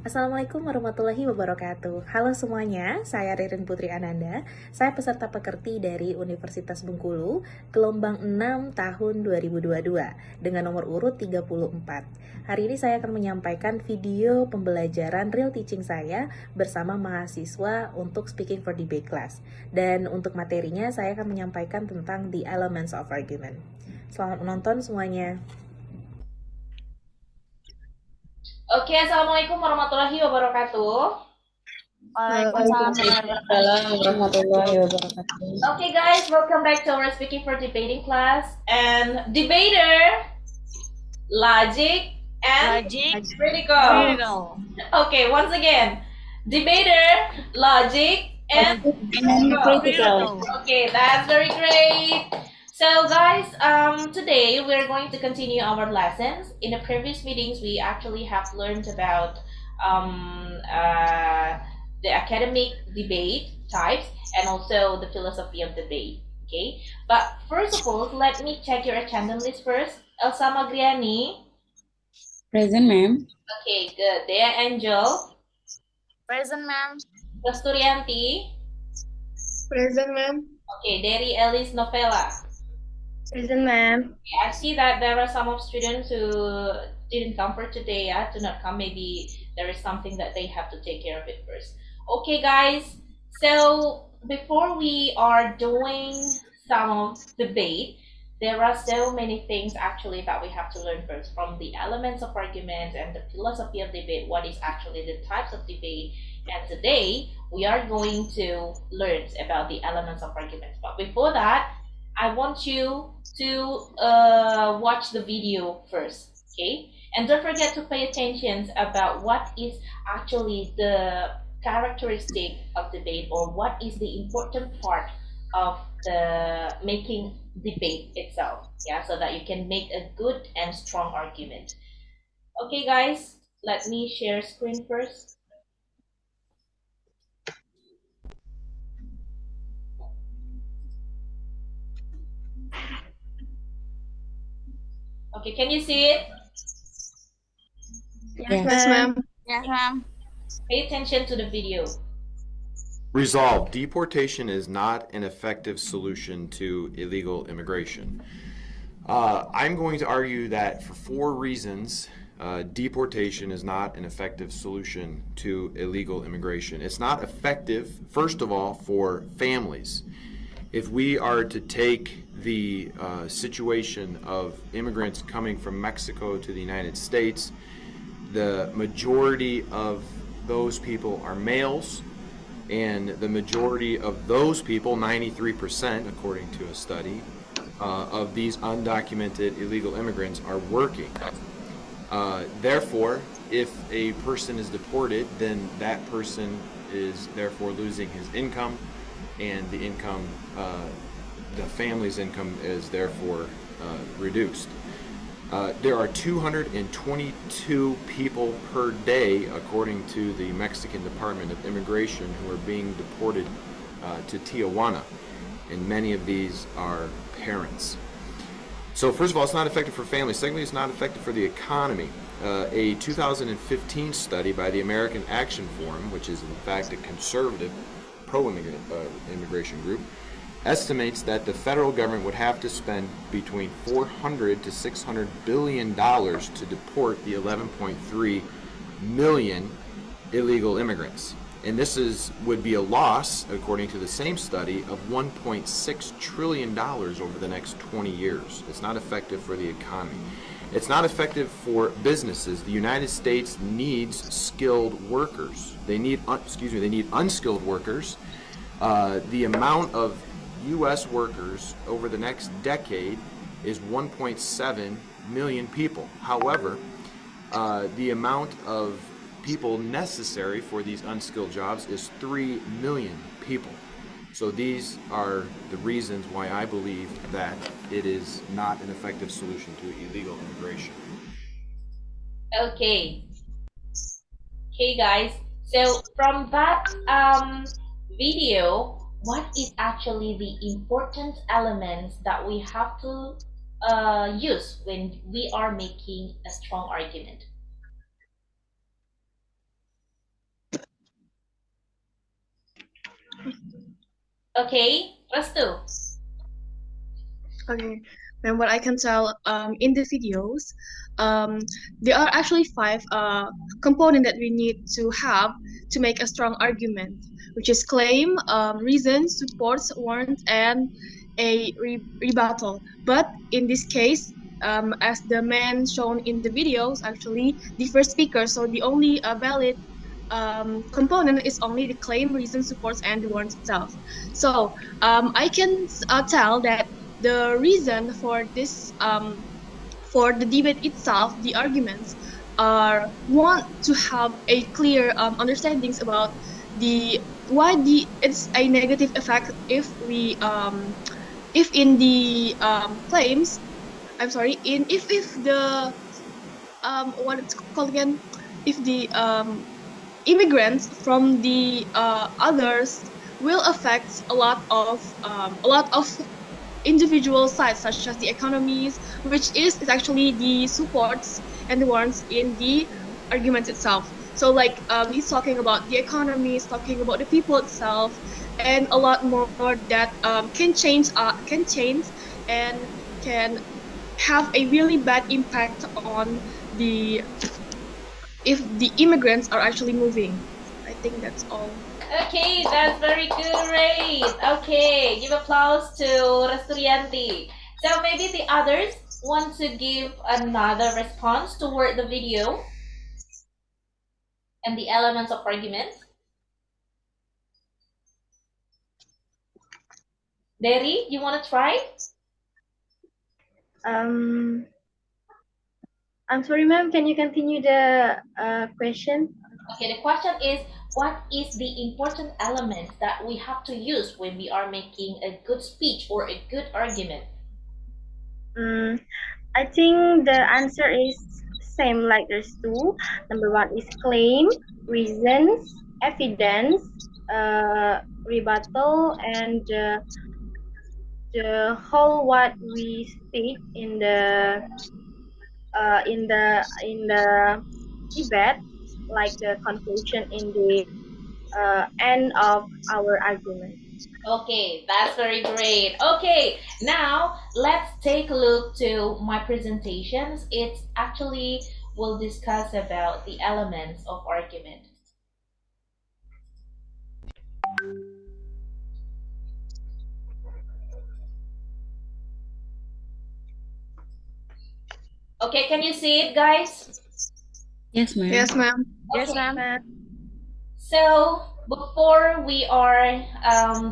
Assalamualaikum warahmatullahi wabarakatuh. Halo semuanya, saya Ririn Putri Ananda. Saya peserta pekerti dari Universitas Bengkulu Gelombang 6 tahun 2022 dengan nomor urut 34. Hari ini saya akan menyampaikan video pembelajaran real teaching saya bersama mahasiswa untuk speaking for debate class. Dan untuk materinya saya akan menyampaikan tentang the elements of argument. Selamat menonton semuanya. Oke, Assalamualaikum warahmatullahi wabarakatuh. Waalaikumsalam warahmatullahi wabarakatuh. Okay, guys, welcome back to our Speaking for Debating class. And debater, logic, and critical. Okay, once again, debater, logic, and critical. Okay, that's very great. So guys, today we're going to continue our lessons. In the previous meetings, we actually have learned about the academic debate types and also the philosophy of debate. Okay, but first of all, let me check your attendance list first. Elsa Magriani. Present, ma'am. Okay, good. Dea Angel. Present, ma'am. Kasturianti. Present, ma'am. Okay, Dari Elis Novella. Present, ma'am. I see that there are some of students who didn't come for today, to not come. Maybe there is something that they have to take care of it first. Okay, guys. So before we are doing some debate, there are so many things actually that we have to learn first, from the elements of argument and the philosophy of debate, what is actually the types of debate. And today we are going to learn about the elements of arguments. But before that, I want you to watch the video first, okay? And don't forget to pay attention about what is actually the characteristic of debate, or what is the important part of the making debate itself, yeah, so that you can make a good and strong argument. Okay, guys, let me share screen first. Okay, can you see it? Yes, ma'am. Yes, ma'am. Pay attention to the video. Resolve. Deportation is not an effective solution to illegal immigration. I'm going to argue that for 4 reasons, deportation is not an effective solution to illegal immigration. It's not effective, first of all, for families. If we are to take the situation of immigrants coming from Mexico to the United States, the majority of those people are males, and the majority of those people, 93%, according to a study, of these undocumented illegal immigrants are working. Therefore, if a person is deported, then that person is therefore losing his income, and the income, the family's income is therefore reduced. There are 222 people per day, according to the Mexican Department of Immigration, who are being deported to Tijuana, and many of these are parents. So first of all, it's not effective for families. Secondly, it's not effective for the economy. A 2015 study by the American Action Forum, which is in fact a conservative pro-immigrant immigration group, estimates that the federal government would have to spend between $400 to $600 billion to deport the 11.3 million illegal immigrants. And this would be a loss, according to the same study, of $1.6 trillion over the next 20 years. It's not effective for the economy. It's not effective for businesses. The United States needs skilled workers. They need unskilled workers. The amount of U.S. workers over the next decade is 1.7 million people. However, the amount of people necessary for these unskilled jobs is 3 million people. So these are the reasons why I believe that it is not an effective solution to illegal immigration. Okay. Okay, guys. So from that video, what is actually the important elements that we have to use when we are making a strong argument? Okay, Restu. Okay. And what I can tell in the videos, there are actually five components that we need to have to make a strong argument, which is claim, reason, supports, warrant, and a rebuttal. But in this case, as the man shown in the videos, actually the first speaker, so the only valid component is only the claim, reason, supports, and the warrant itself. So I can tell that the reason for this for the debate itself, the arguments are want to have a clear understandings about the why the it's a negative effect if in the claims, I'm sorry, in if the what it's called again, if the immigrants from the others will affect a lot of individual sides such as the economies, which is actually the supports and the warrants in the argument itself. So like he's talking about the economy, he's talking about the people itself, and a lot more that can change and can have a really bad impact on the if the immigrants are actually moving. I think that's all. Okay, that's very great. Okay, give applause to Resturianti. So maybe the others want to give another response toward the video and the elements of argument. Dari, you want to try? I'm sorry, ma'am. Can you continue the question? Okay, the question is, what is the important element that we have to use when we are making a good speech or a good argument? I think the answer is same like there's two. Number one is claim, reasons, evidence, rebuttal, and the whole what we state in the debate, like the conclusion in the end of our argument. Okay, that's very great. Okay, now let's take a look to my presentations. It's actually we'll discuss about the elements of argument. Okay, can you see it, guys? Yes, ma'am. Yes, ma'am. Yes, ma'am. So before we are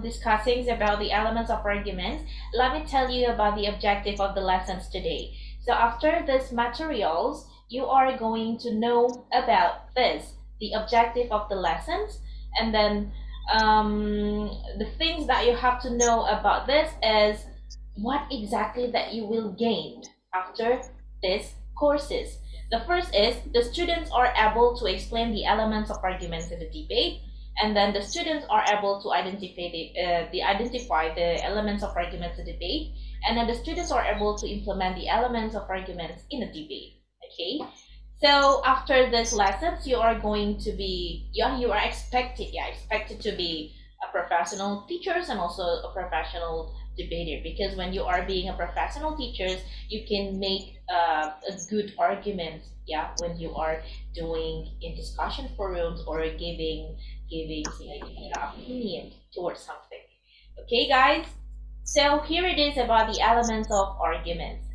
discussing about the elements of arguments, let me tell you about the objective of the lessons today. So after these materials, you are going to know about this, the objective of the lessons, and then the things that you have to know about this is what exactly that you will gain after these courses. The first is the students are able to explain the elements of arguments in the debate, and then the students are able to identify the elements of arguments in the debate, and then the students are able to implement the elements of arguments in a debate. Okay, so after these lessons, you are going to be you are expected to be a professional teachers and also a professional debater, because when you are being a professional teachers, you can make a good argument, yeah, when you are doing in discussion forums or giving say, an opinion towards something. Okay, guys. So here it is about the elements of arguments.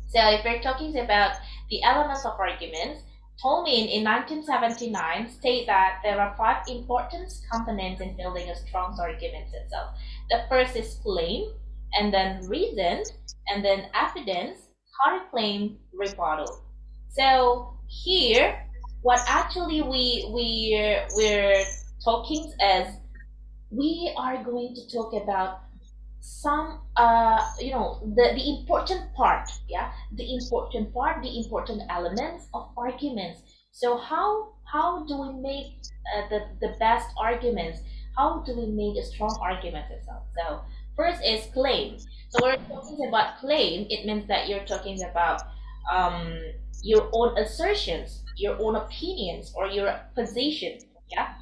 So if we're talking about the elements of arguments, Tolman in 1979 state that there are five important components in building a strong argument itself. The first is claim, and then reason, and then evidence, counterclaim, rebuttal. So here, what actually we're talking is we are going to talk about some the important part, yeah, the important elements of arguments. So how do we make the best arguments, how do we make a strong argument itself? So first is claim. So when we're talking about claim, it means that you're talking about um, your own assertions, your own opinions, or your position, yeah.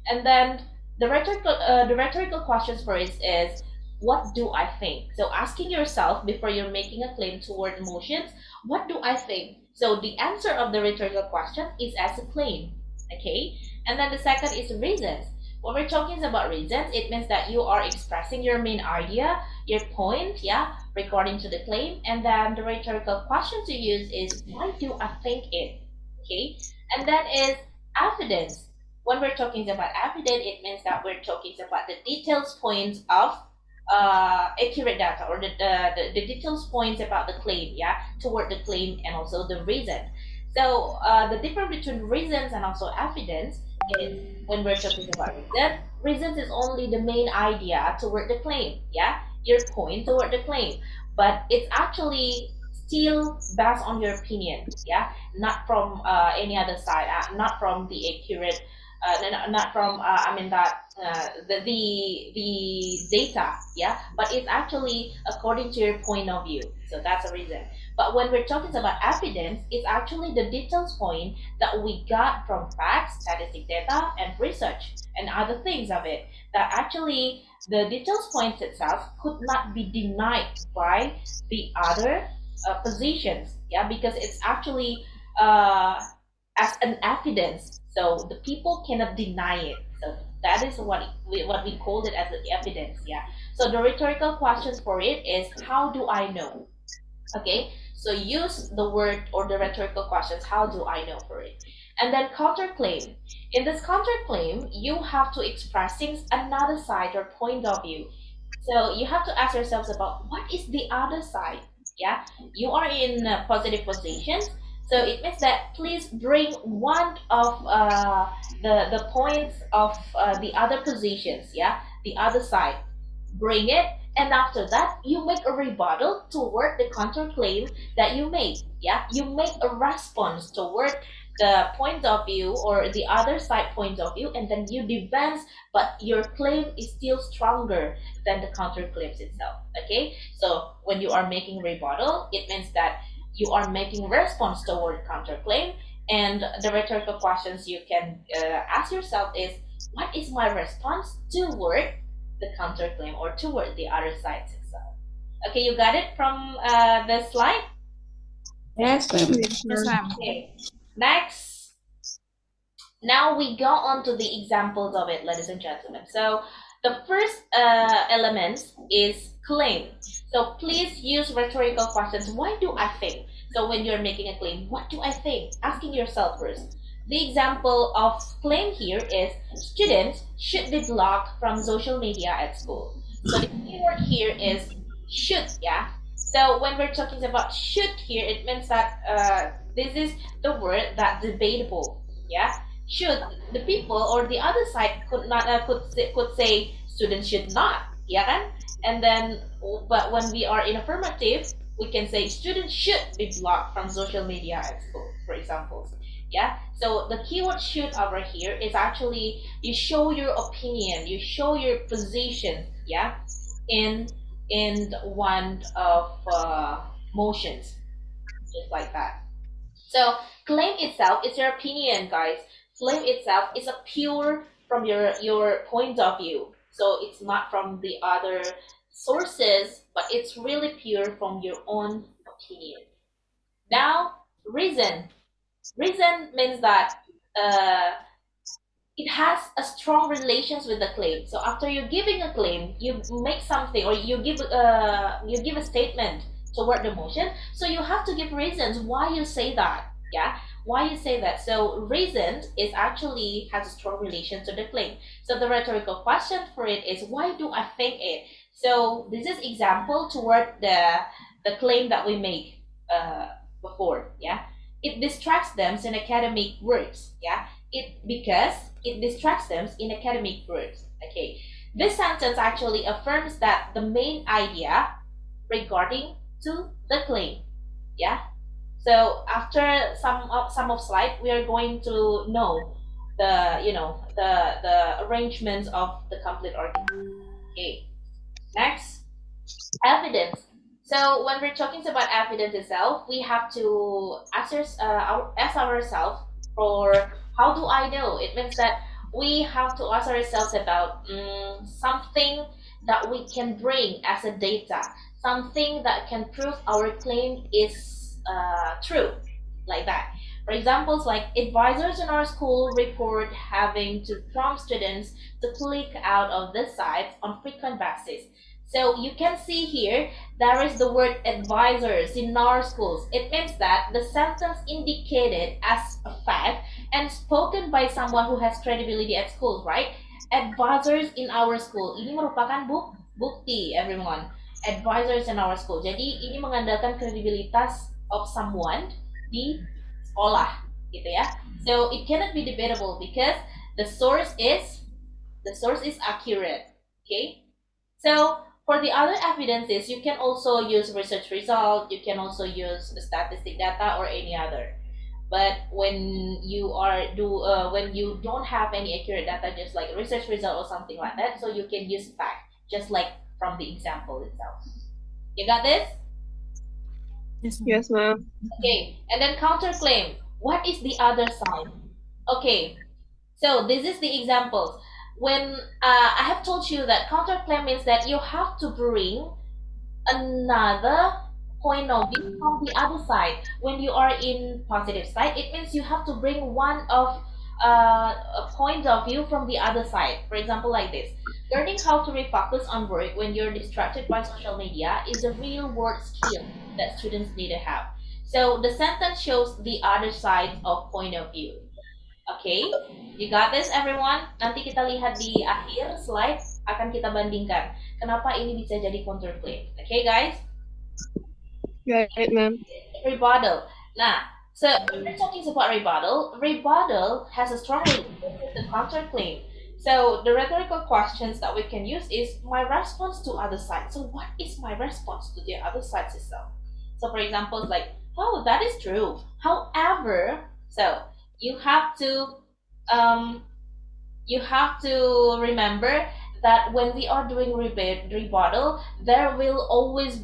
And then the rhetorical questions for it is, what do I think? So asking yourself before you're making a claim toward emotions, what do I think? So the answer of the rhetorical question is as a claim. Okay, and then the second is reasons. When we're talking about reasons, it means that you are expressing your main idea, your point, yeah, regarding to the claim, and then the rhetorical question to use is, why do I think it? Okay, and then is evidence. When we're talking about evidence, it means that we're talking about the details points of accurate data, or the details points about the claim, yeah, toward the claim and also the reason. So the difference between reasons and also evidence is, when we're talking about reasons is only the main idea toward the claim, yeah, your point toward the claim, but it's actually still based on your opinion, yeah, not from any other side, not from the accurate, not from I mean that the data, yeah, but it's actually according to your point of view. So that's a reason. But when we're talking about evidence, it's actually the details point that we got from facts, statistic data, and research and other things of it. That actually the details points itself could not be denied by the other positions, yeah, because it's actually as an evidence. So the people cannot deny it. So that is what we called it as the evidence, yeah. So the rhetorical questions for it is, how do I know? Okay, so use the word or the rhetorical questions, how do I know, for it. And then counterclaim. In this counterclaim, you have to express things another side or point of view. So you have to ask yourselves about what is the other side. Yeah, you are in positive positions, so it means that please bring one of the points of the other positions. Yeah, the other side, bring it, and after that you make a rebuttal toward the counterclaim that you make. Yeah, you make a response toward the point of view or the other side point of view, and then you defend, but your claim is still stronger than the counterclaims itself. Okay, so when you are making rebuttal, it means that you are making response toward counterclaim, and the rhetorical questions you can ask yourself is, what is my response toward the counterclaim or toward the other side itself? Okay, you got it from the slide? Yes, ma'am. Yes, ma'am. Okay, next. Now we go on to the examples of it, ladies and gentlemen. So the first element is claim. So please use rhetorical questions. Why do I think? So when you're making a claim, what do I think? Asking yourself first. The example of claim here is, students should be blocked from social media at school. So the keyword here is should, yeah. So when we're talking about should here, it means that this is the word that debatable, yeah. Should, the people or the other side could not could say students should not, yeah kan? And then, but when we are in affirmative, we can say students should be blocked from social media at school, for example. Yeah, so the keyword should over here is actually, you show your opinion, you show your position, yeah, in one of motions, just like that. So claim itself is your opinion, guys. Claim itself is a pure from your point of view. So it's not from the other sources, but it's really pure from your own opinion. Now, reason. Reason means that it has a strong relations with the claim. So after you're giving a claim, you make something, or you give a statement toward the motion. So you have to give reasons why you say that. Yeah, why you say that. So reason is actually has a strong relation to the claim. So the rhetorical question for it is, why do I think it? So this is example toward the claim that we make before. Yeah, it distracts them in academic words. Yeah, because it distracts them in academic words. Okay, this sentence actually affirms that the main idea regarding to the claim. Yeah, so after some of slide, we are going to know the arrangements of the complete argument. Okay, next, evidence. So when we're talking about evidence itself, we have to ask ourselves for, how do I know? It means that we have to ask ourselves about something that we can bring as a data, something that can prove our claim is true, like that. For examples, like advisors in our school report having to prompt students to click out of the sites on frequent basis. So you can see here, there is the word advisors in our schools. It means that the sentence indicated as a fact and spoken by someone who has credibility at school, right? Advisors in our school. Ini merupakan bukti, everyone. Advisors in our school. Jadi ini mengandalkan kredibilitas of someone di sekolah, gitu ya. So it cannot be debatable because the source is accurate. Okay. So for the other evidences, you can also use research result. You can also use statistic data or any other. But when you don't have any accurate data, just like research result or something like that, so you can use fact, just like from the example itself. You got this? Yes, ma'am. Okay, and then counterclaim. What is the other side? Okay, so this is the examples. When I have told you that counterclaim means that you have to bring another point of view from the other side. When you are in positive side, it means you have to bring one of a point of view from the other side. For example, like this: learning how to refocus on work when you're distracted by social media is a real world skill that students need to have. So the sentence shows the other side of point of view. Okay, you got this everyone? Nanti kita lihat di akhir slide, akan kita bandingkan kenapa ini bisa jadi counterclaim. Okay guys? Right, ma'am. Rebuttal. Nah, so when we're talking about rebuttal has a strong link with the counterclaim. So the rhetorical questions that we can use is my response to other side. So what is my response to the other side itself? So for example, like, oh, that is true. However, so you have to remember that when we are doing rebuttal, there will always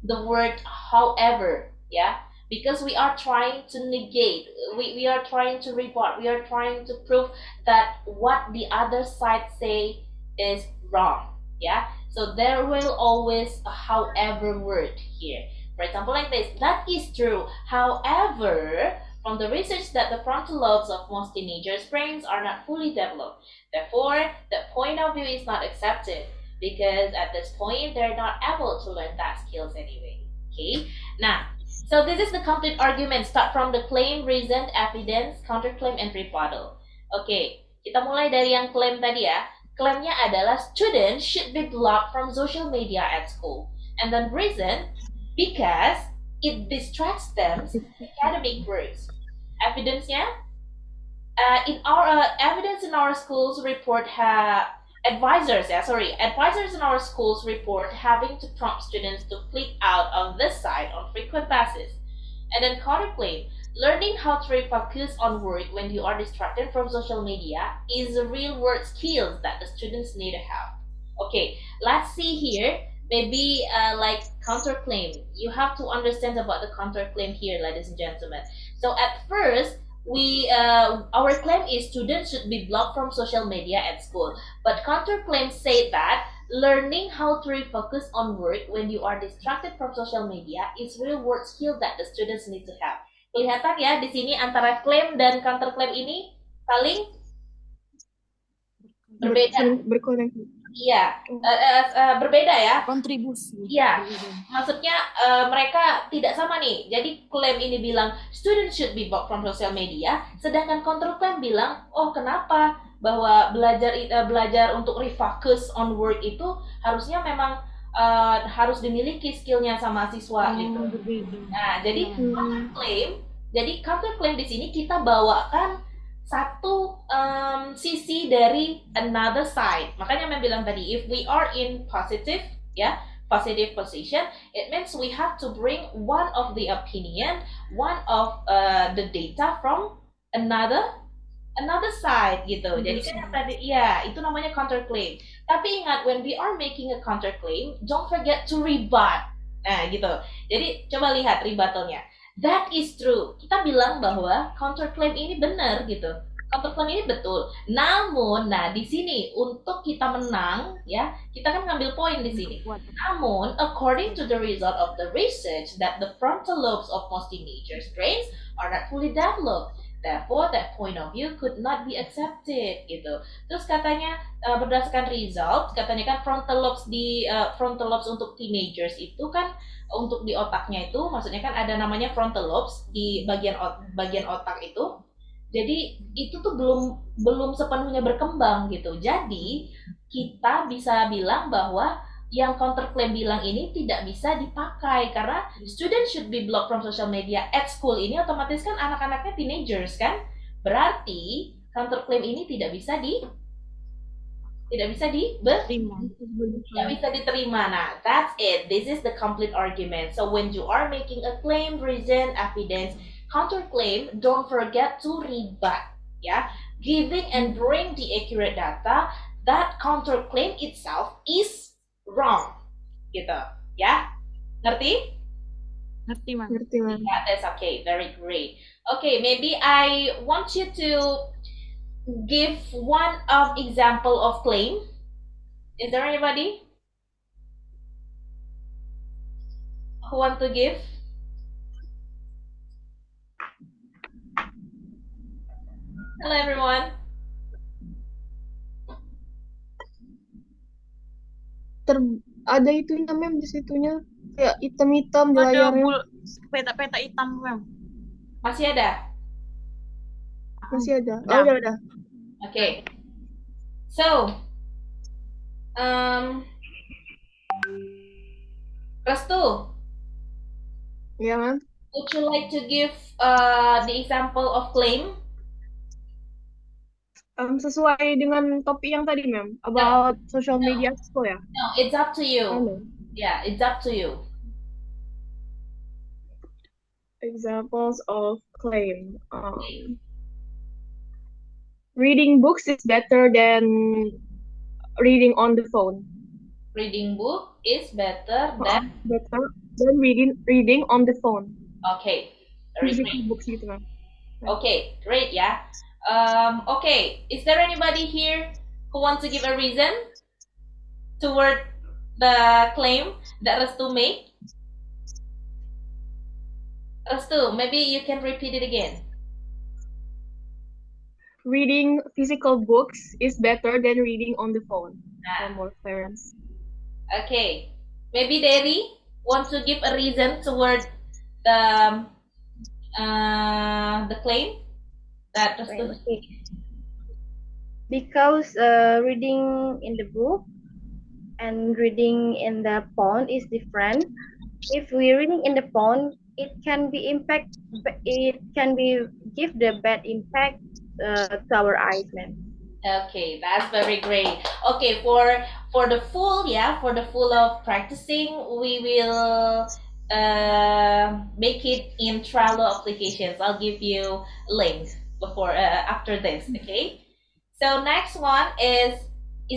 the word however, yeah, because we are trying to negate, we are trying to rebut, we are trying to prove that what the other side say is wrong, yeah. So there will always a however word here. For example, like this: that is true, however, from the research that the frontal lobes of most teenagers' brains are not fully developed. Therefore, the point of view is not accepted because at this point they're not able to learn that skills anyway. Okay. Now, so this is the complete argument. Start from the claim, reason, evidence, counterclaim, and rebuttal. Okay, kita mulai dari yang claim tadi ya. Claimnya adalah students should be blocked from social media at school. And then reason, because it distracts them from academic works. Evidence-nya, in our evidence in our schools report advisors in our schools report having to prompt students to click out of this site on frequent basis. And then counterclaim, learning how to refocus on work when you are distracted from social media is a real world skill that the students need to have. Okay, let's see here. Maybe like counterclaim. You have to understand about the counterclaim here, ladies and gentlemen. So at first, our claim is students should be blocked from social media at school. But counterclaim say that learning how to refocus on work when you are distracted from social media is real world skill that the students need to have. Kelihatan ya di sini antara claim dan counterclaim ini saling berbeda. Berkoneksi. Iya, berbeda ya. Kontribusi. Iya, maksudnya mereka tidak sama nih. Jadi klaim ini bilang students should be blocked from social media, sedangkan counterclaim bilang, oh kenapa bahwa belajar untuk refocus on work itu harusnya memang harus dimiliki skillnya sama siswa gitu. Berbeda. Nah, jadi counterclaim di sini kita bawakan satu sisi dari another side. Makanya saya bilang tadi, if we are in positive position, it means we have to bring one of the opinion, one of the data from another side gitu. Jadi kan tadi ya itu namanya counterclaim. Tapi ingat, when we are making a counterclaim, don't forget to rebut. Nah gitu. Jadi coba lihat rebuttalnya. That is true. Kita bilang bahwa counterclaim ini benar gitu. Counterclaim ini betul. Namun, nah di sini untuk kita menang, ya kita kan ngambil poin di sini. Namun, according to the result of the research, that the frontal lobes of most teenagers' brains are not fully developed. Therefore, that point of view could not be accepted, gitu. Terus katanya berdasarkan result, katanya kan frontal lobes untuk teenagers itu kan untuk di otaknya itu, maksudnya kan ada namanya frontal lobes di bagian otak itu. Jadi itu tuh belum sepenuhnya berkembang gitu. Jadi kita bisa bilang bahwa yang counterclaim bilang ini tidak bisa dipakai karena student should be blocked from social media at school ini otomatis kan anak-anaknya teenagers kan. Berarti counterclaim ini tidak bisa diterima. Nah, that's it. This is the complete argument. So when you are making a claim, reason, evidence, counterclaim, don't forget to rebut. Ya, giving and bring the accurate data that counterclaim itself is wrong. Gitu, ya. Ngerti? Ngerti, Ma'am. Yeah, that's okay. Very great. Okay, maybe I want you to give one of example of claim. Is there anybody who want to give? Hello, everyone. Ada itunya, Mem, di situnya. Kayak hitam-hitam di Ada layarnya. peta-peta hitam, Ma'am. Masih ada? Masih ada. Udah. Oh, udah. Okay. So, Restu, Ya, Mem. would you like to give the example of claim? Sesuai dengan topik yang tadi, Mem. About social media at school, ya? No, it's up to you. Ano? Yeah, it's up to you. Examples of claim. Reading books is better than reading on the phone. Reading book is better than. Better than reading on the phone. Okay, very Physical great. books gitu, Mem. Okay, great, yeah. Okay, is there anybody here who wants to give a reason toward the claim that Restu made? Restu, maybe you can repeat it again. Reading physical books is better than reading on the phone. For more clearance. Okay, maybe Dari wants to give a reason toward the claim that Restu. Because reading in the book and reading in the phone is different. If we're reading in the phone, it can be give the bad impact to our eyes, man. Okay, that's very great. Okay, for the full of practicing, we will make it in Trello applications. I'll give you a link before after this. Okay. So next one is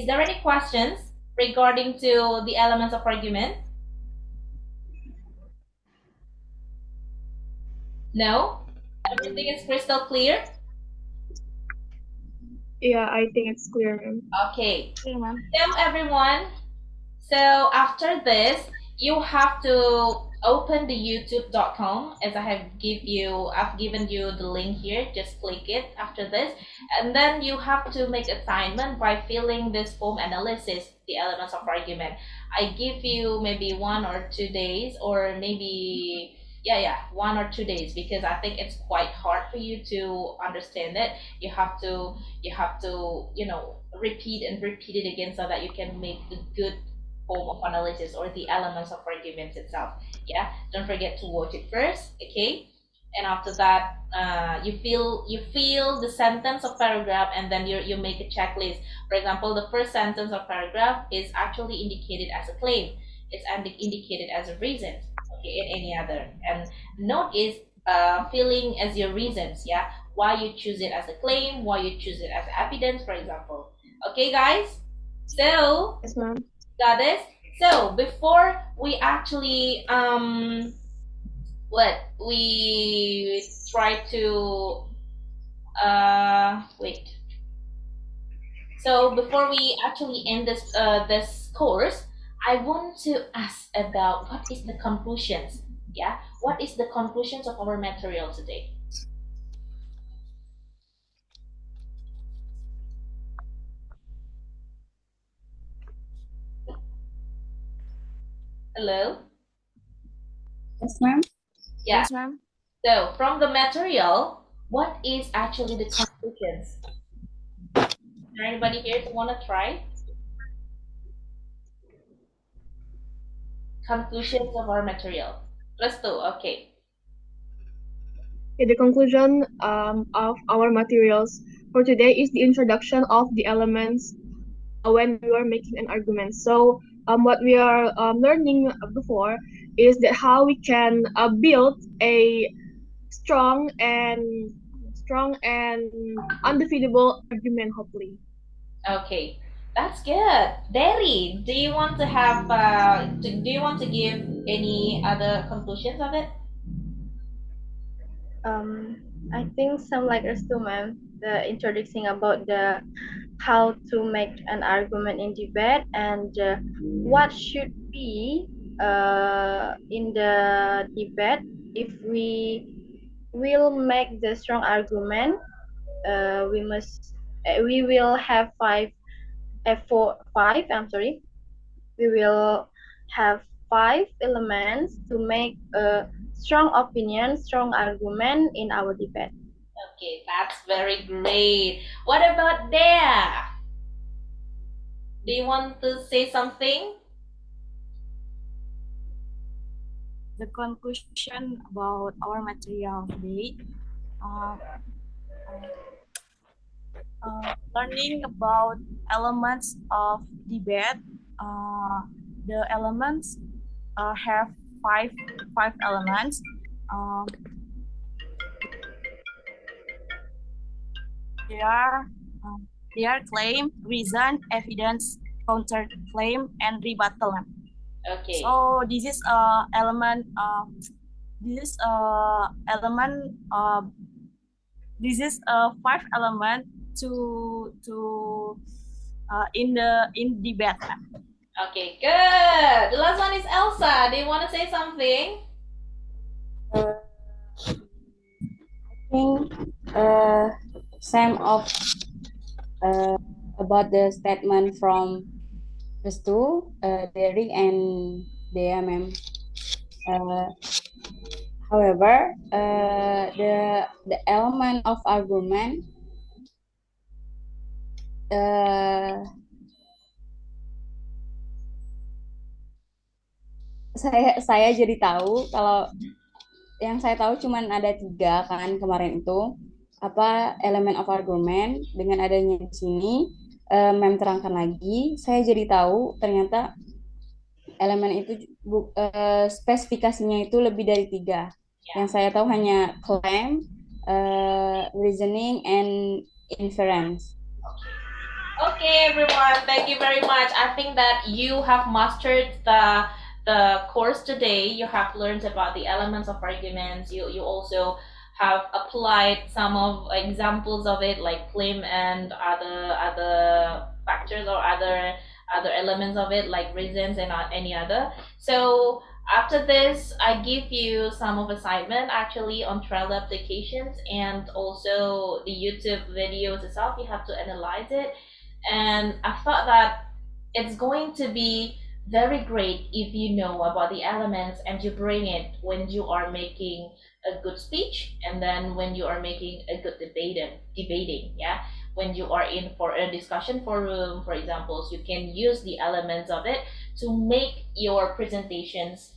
there any questions regarding to the elements of argument? No? Everything is crystal clear? Yeah, I think it's clear, Mem. Okay. Okay, Ma'am. So everyone, so after this, you have to open the youtube.com as I've given you the link here. Just click it after this, and then you have to make assignment by filling this form analysis, the elements of argument. I give you maybe 1 or 2 days, or maybe 1 or 2 days, because I think it's quite hard for you to understand it. You have to repeat it again so that you can make a good form of analysis or the elements of arguments itself. Yeah, don't forget to watch it first, okay? And after that, you fill the sentence of paragraph, and then you make a checklist. For example, the first sentence of paragraph is actually indicated as a claim. It's indicated as a reason, okay, and any other. And note is filling as your reasons, yeah, why you choose it as a claim, why you choose it as evidence, for example. Okay, guys. So Yes, Ma'am. got this. So before we actually we try to Wait. So before we actually end this course, I want to ask about what is the conclusions. Yeah, what is the conclusions of our material today? Hello. Yes, ma'am. Yeah. Yes, ma'am. So from the material, what is actually the conclusions? Is there anybody here to want to try? Conclusions of our material. Let's do. Okay. Okay, the conclusion of our materials for today is the introduction of the elements when we are making an argument. So what we are learning before is that how we can build a strong and undefeatable argument, hopefully. Okay. That's good. Dari, do you want to have do you want to give any other conclusions of it? I think some like us too, ma'am. The introducing about the how to make an argument in debate and what should be in the debate if we will make the strong argument. We will have five. I'm sorry. We will have five elements to make a strong opinion, strong argument in our debate. Okay, that's very great. What about there? Do you want to say something? The conclusion about our material today, uh, learning about elements of debate. The elements have five elements. Uh, they are they are claim, reason, evidence, counterclaim, and rebuttal. Okay. So this is element. This is element. This is five element to in debate. Okay, good. The last one is Elsa. Do you want to say something? I think same of about the statement from Restu, Derry and Dea, ma'am. However, the element of argument saya jadi tahu kalau yang saya tahu cuman ada 3 kan kemarin itu apa elemen of argument. Dengan adanya di sini mem terangkan lagi, saya jadi tahu ternyata elemen itu spesifikasinya itu lebih dari 3. Yang saya tahu hanya claim, reasoning, and inference. Okay, everyone. Thank you very much. I think that you have mastered the course today. You have learned about the elements of arguments. You also have applied some of examples of it, like claim and other factors or other elements of it, like reasons and any other. So after this, I give you some of assignment actually on trial applications and also the YouTube videos itself. You have to analyze it, and I thought that it's going to be very great if you know about the elements and you bring it when you are making a good speech, and then when you are making a good debating, yeah, when you are in for a discussion forum, for example, so you can use the elements of it to make your presentations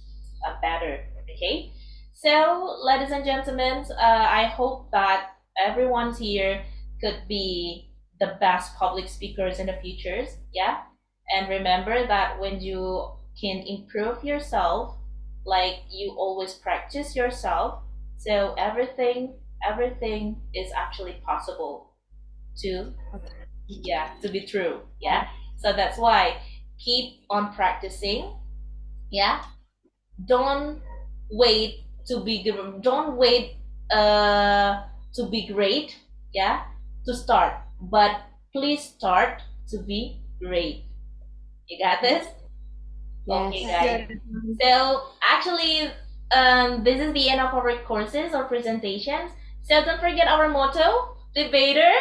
better. Okay, so ladies and gentlemen, I hope that everyone's here could be the best public speakers in the futures. Yeah, and remember that when you can improve yourself, like you always practice yourself, so everything is actually possible to, yeah, to be true. Yeah, so that's why keep on practicing. Yeah, don't wait to be don't wait to be great. yeah, to start. But please start to be great. You got this? Okay, Yes. guys. So actually, this is the end of our courses or presentations. So don't forget our motto: debater,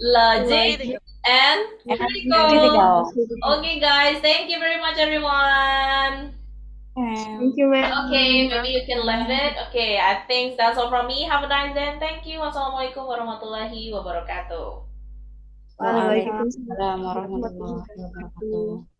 logic, and And critical. critical. Okay, guys. Thank you very much, everyone. Thank you, ma'am. Okay, maybe you can leave it. Okay, I think that's all from me. Have a nice day. And thank you. Wassalamualaikum warahmatullahi wabarakatuh. Waalaikumsalam warahmatullahi wabarakatuh.